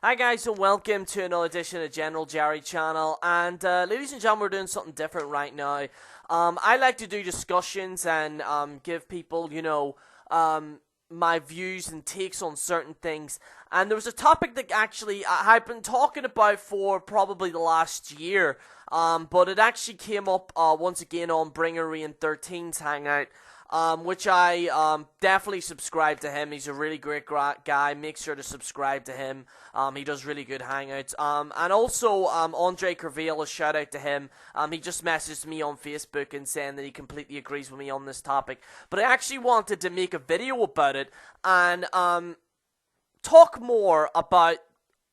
Hi guys and welcome to another edition of General Jerry channel, and ladies and gentlemen, we're doing something different right now. I like to do discussions and give people, my views and takes on certain things. And there was a topic that actually I've been talking about for probably the last year, but it actually came up once again on Bringery and 13's Hangout. Which I definitely subscribe to him. He's a really great guy. Make sure to subscribe to him. He does really good hangouts. And also Andre Kervil, a shout out to him. He just messaged me on Facebook and saying that he completely agrees with me on this topic. But I actually wanted to make a video about it and talk more about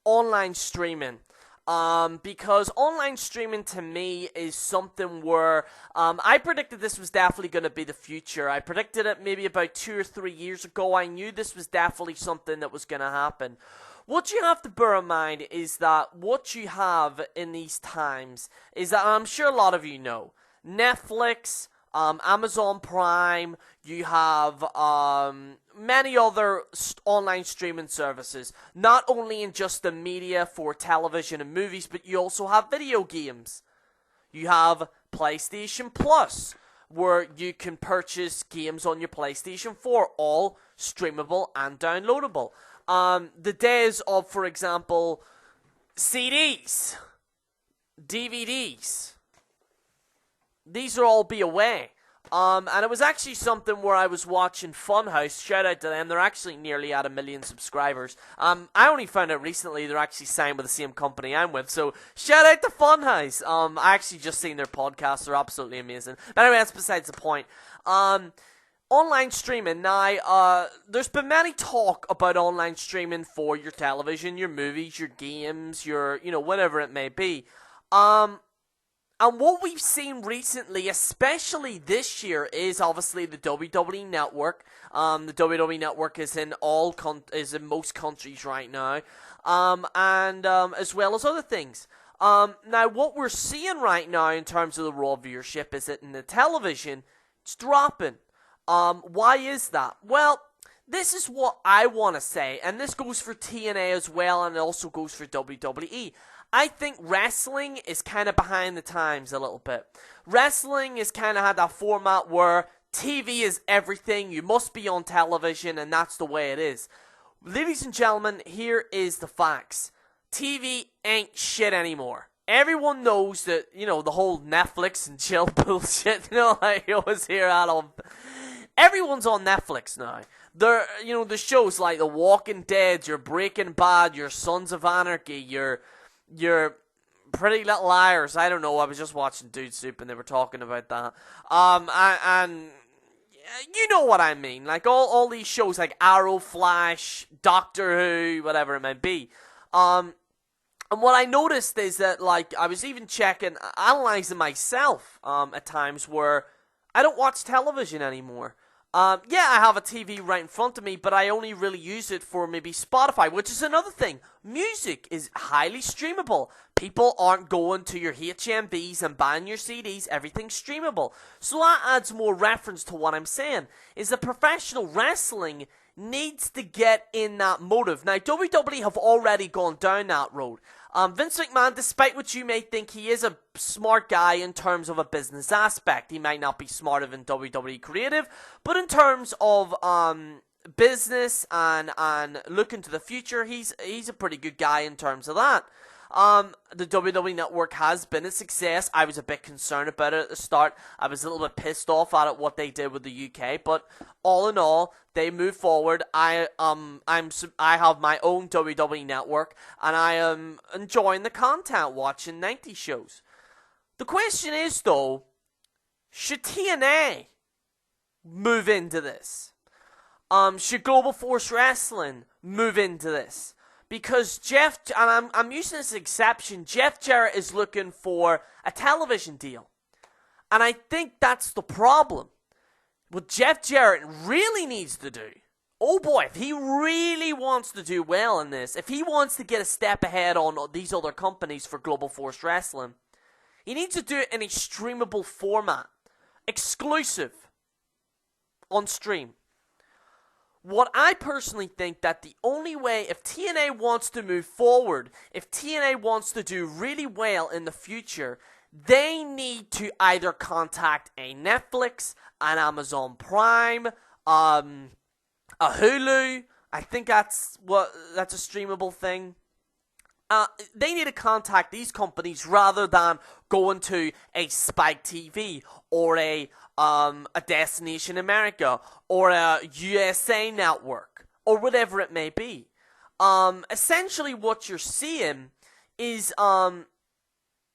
online streaming. Because online streaming to me is something where I predicted this was definitely going to be the future. I predicted it maybe about 2 or 3 years ago. I knew this was definitely something that was going to happen. What you have to bear in mind is that what you have in these times is that, I'm sure a lot of you know, Netflix, Amazon Prime, you have many other online streaming services, not only in just the media for television and movies, but you also have video games. You have PlayStation Plus, where you can purchase games on your PlayStation 4, all streamable and downloadable. The days of, for example, CDs, DVDs, these will all be away. And it was actually something where I was watching Funhouse. Shout out to them. They're actually nearly at 1 million subscribers. I only found out recently they're actually signed with the same company I'm with. So shout out to Funhouse. I actually just seen their podcasts. They're absolutely amazing. But anyway, that's besides the point. Online streaming. Now, there's been many talk about online streaming for your television, your movies, your games, your, whatever it may be. And what we've seen recently, especially this year, is obviously the WWE Network. The WWE Network is in most countries right now, and as well as other things. Now, what we're seeing right now in terms of the raw viewership is that in the television, it's dropping. Why is that? Well, this is what I want to say, and this goes for TNA as well, and it also goes for WWE. I think wrestling is kind of behind the times a little bit. Wrestling has kind of had that format where TV is everything, you must be on television, and that's the way it is. Ladies and gentlemen, here is the facts. TV ain't shit anymore. Everyone knows that, the whole Netflix and chill bullshit, like you always hear out of. Everyone's on Netflix now. The shows like The Walking Dead, your Breaking Bad, your Sons of Anarchy, your Pretty Little Liars. I don't know. I was just watching Dude Soup and they were talking about that. And you know what I mean. Like all these shows like Arrow, Flash, Doctor Who, whatever it may be. And what I noticed is that, like, I was even analyzing myself at times where I don't watch television anymore. Yeah, I have a TV right in front of me, but I only really use it for maybe Spotify, which is another thing. Music is highly streamable. People aren't going to your HMVs and buying your CDs. Everything's streamable. So that adds more reference to what I'm saying, is that professional wrestling needs to get in that motive. Now, WWE have already gone down that road. Vince McMahon, despite what you may think, he is a smart guy in terms of a business aspect. He might not be smarter than WWE Creative, but in terms of business and looking to the future, he's a pretty good guy in terms of that. The WWE Network has been a success. I was a bit concerned about it at the start. I was a little bit pissed off at it, what they did with the UK, but all in all, they move forward. I have my own WWE Network, and I am enjoying the content, watching 90 shows. The question is, though, should TNA move into this? Should Global Force Wrestling move into this? Because I'm using this exception, Jeff Jarrett is looking for a television deal. And I think that's the problem. What Jeff Jarrett really needs to do, oh boy, if he really wants to do well in this, if he wants to get a step ahead on these other companies for Global Force Wrestling, he needs to do it in a streamable format. Exclusive. On stream. What I personally think that the only way, if TNA wants to move forward, if TNA wants to do really well in the future, they need to either contact a Netflix, an Amazon Prime, a Hulu. I think that's a streamable thing. They need to contact these companies rather than going to a Spike TV or a Destination America or a USA Network or whatever it may be. Essentially, what you're seeing is a lot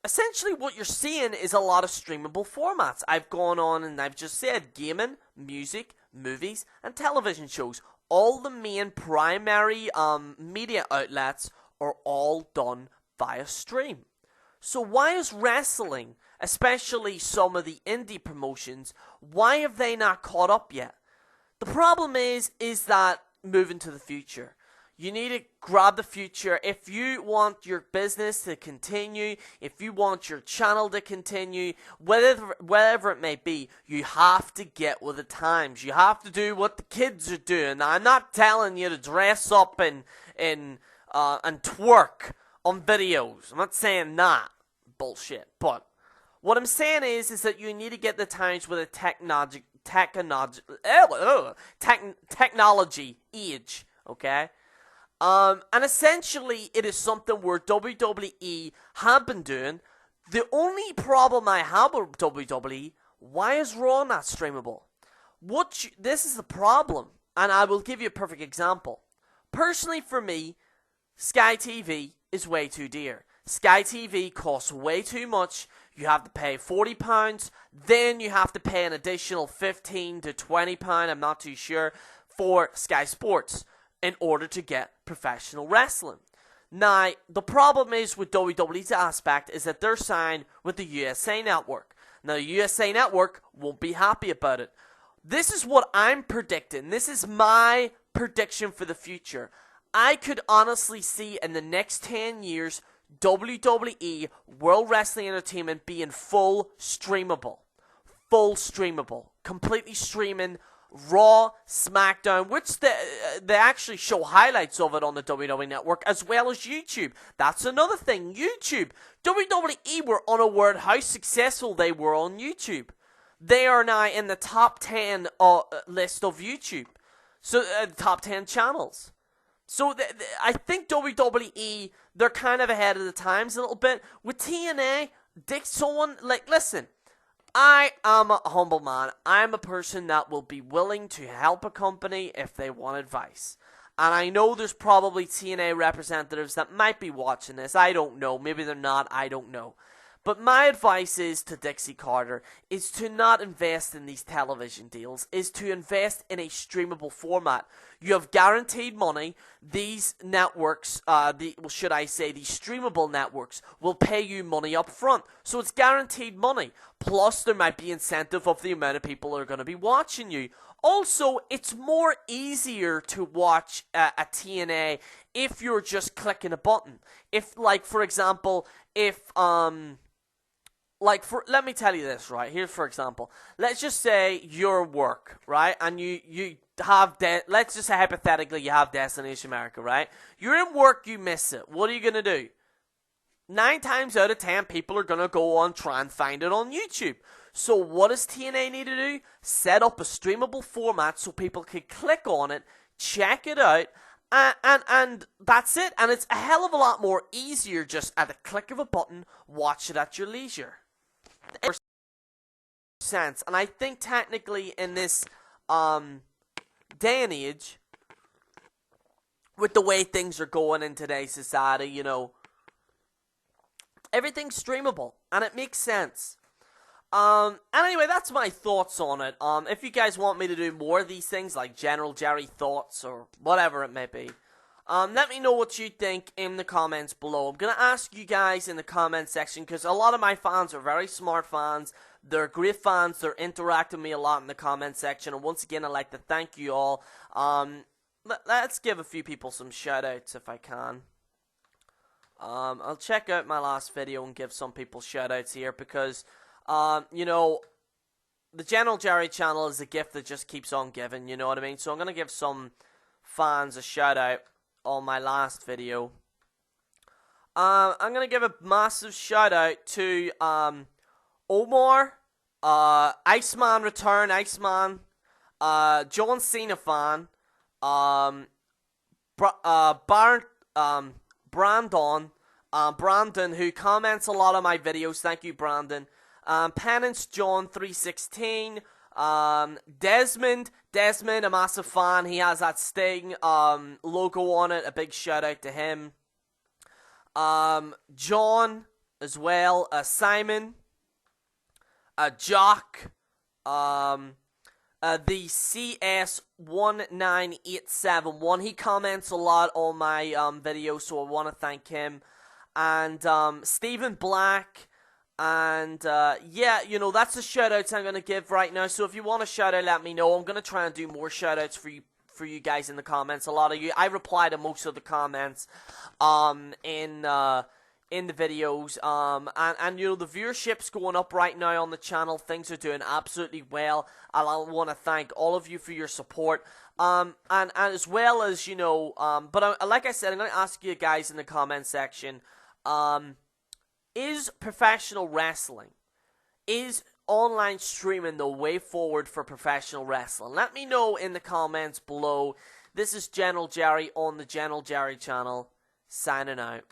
of streamable formats. I've gone on and I've just said gaming, music, movies, and television shows. All the main primary media outlets are all done via stream. So why is wrestling, especially some of the indie promotions, why have they not caught up yet? The problem is that moving to the future. You need to grab the future. If you want your business to continue, if you want your channel to continue, whatever it may be, you have to get with the times. You have to do what the kids are doing. Now, I'm not telling you to dress up and twerk on videos. I'm not saying that bullshit. But what I'm saying is that you need to get the times with a technology age. Okay. And essentially, it is something where WWE have been doing. The only problem I have with WWE, why is Raw not streamable? This is the problem, and I will give you a perfect example. Personally, for me, Sky TV is way too dear. Sky TV costs way too much. You have to pay £40, then you have to pay an additional £15 to £20, I'm not too sure, for Sky Sports in order to get professional wrestling. Now, the problem is with WWE's aspect is that they're signed with the USA Network. Now, the USA Network won't be happy about it. This is what I'm predicting. This is my prediction for the future. I could honestly see in the next 10 years WWE World Wrestling Entertainment being full streamable. Full streamable. Completely streaming Raw, SmackDown, which they actually show highlights of it on the WWE Network, as well as YouTube. That's another thing, YouTube. WWE were unaware how successful they were on YouTube. They are now in the top 10 list of YouTube. So, top 10 channels. So, I think WWE, they're kind of ahead of the times a little bit. With TNA, listen, I am a humble man. I'm a person that will be willing to help a company if they want advice. And I know there's probably TNA representatives that might be watching this. I don't know. Maybe they're not. I don't know. But my advice is to Dixie Carter is to not invest in these television deals, is to invest in a streamable format. You have guaranteed money. These networks, these streamable networks, will pay you money up front. So it's guaranteed money. Plus, there might be incentive of the amount of people that are going to be watching you. Also, it's more easier to watch a TNA if you're just clicking a button. If, like, for example, let me tell you this, right? Here, for example, let's just say your work, right? And you have, let's just say hypothetically you have Destination America, right? You're in work, you miss it. What are you going to do? 9 times out of 10, people are going to go on, try and find it on YouTube. So what does TNA need to do? Set up a streamable format so people can click on it, check it out, and that's it. And it's a hell of a lot more easier just at the click of a button, watch it at your leisure. Sense. And I think technically in this day and age, with the way things are going in today's society, you know, everything's streamable, and it makes sense. And anyway, that's my thoughts on it. If you guys want me to do more of these things, like General Jerry thoughts or whatever it may be, let me know what you think in the comments below. I'm going to ask you guys in the comment section, because a lot of my fans are very smart fans. They're great fans. They're interacting with me a lot in the comment section. And once again, I'd like to thank you all. Let's give a few people some shout-outs if I can. I'll check out my last video and give some people shout-outs here, because, you know, the General Jerry channel is a gift that just keeps on giving, you know what I mean? So I'm going to give some fans a shout out on my last video. I'm going to give a massive shout out to Omar, Iceman Return, Iceman, John Cena fan, Brandon, who comments a lot of my videos. Thank you, Brandon. Penance John 316. Desmond, a massive fan. He has that Sting logo on it. A big shout out to him. John as well. Simon. Jock. The CS19871. He comments a lot on my videos, so I want to thank him. And Stephen Black. And yeah, you know, that's the shoutouts I'm going to give right now. So if you want a shout out, let me know. I'm going to try and do more shoutouts for you guys in the comments. A lot of you, I reply to most of the comments in the videos. And you know, the viewership's going up right now on the channel. Things are doing absolutely well. I want to thank all of you for your support. And as well as, you know, but like I said, I'm going to ask you guys in the comment section, is professional wrestling, is online streaming the way forward for professional wrestling? Let me know in the comments below. This is General Jerry on the General Jerry channel, signing out.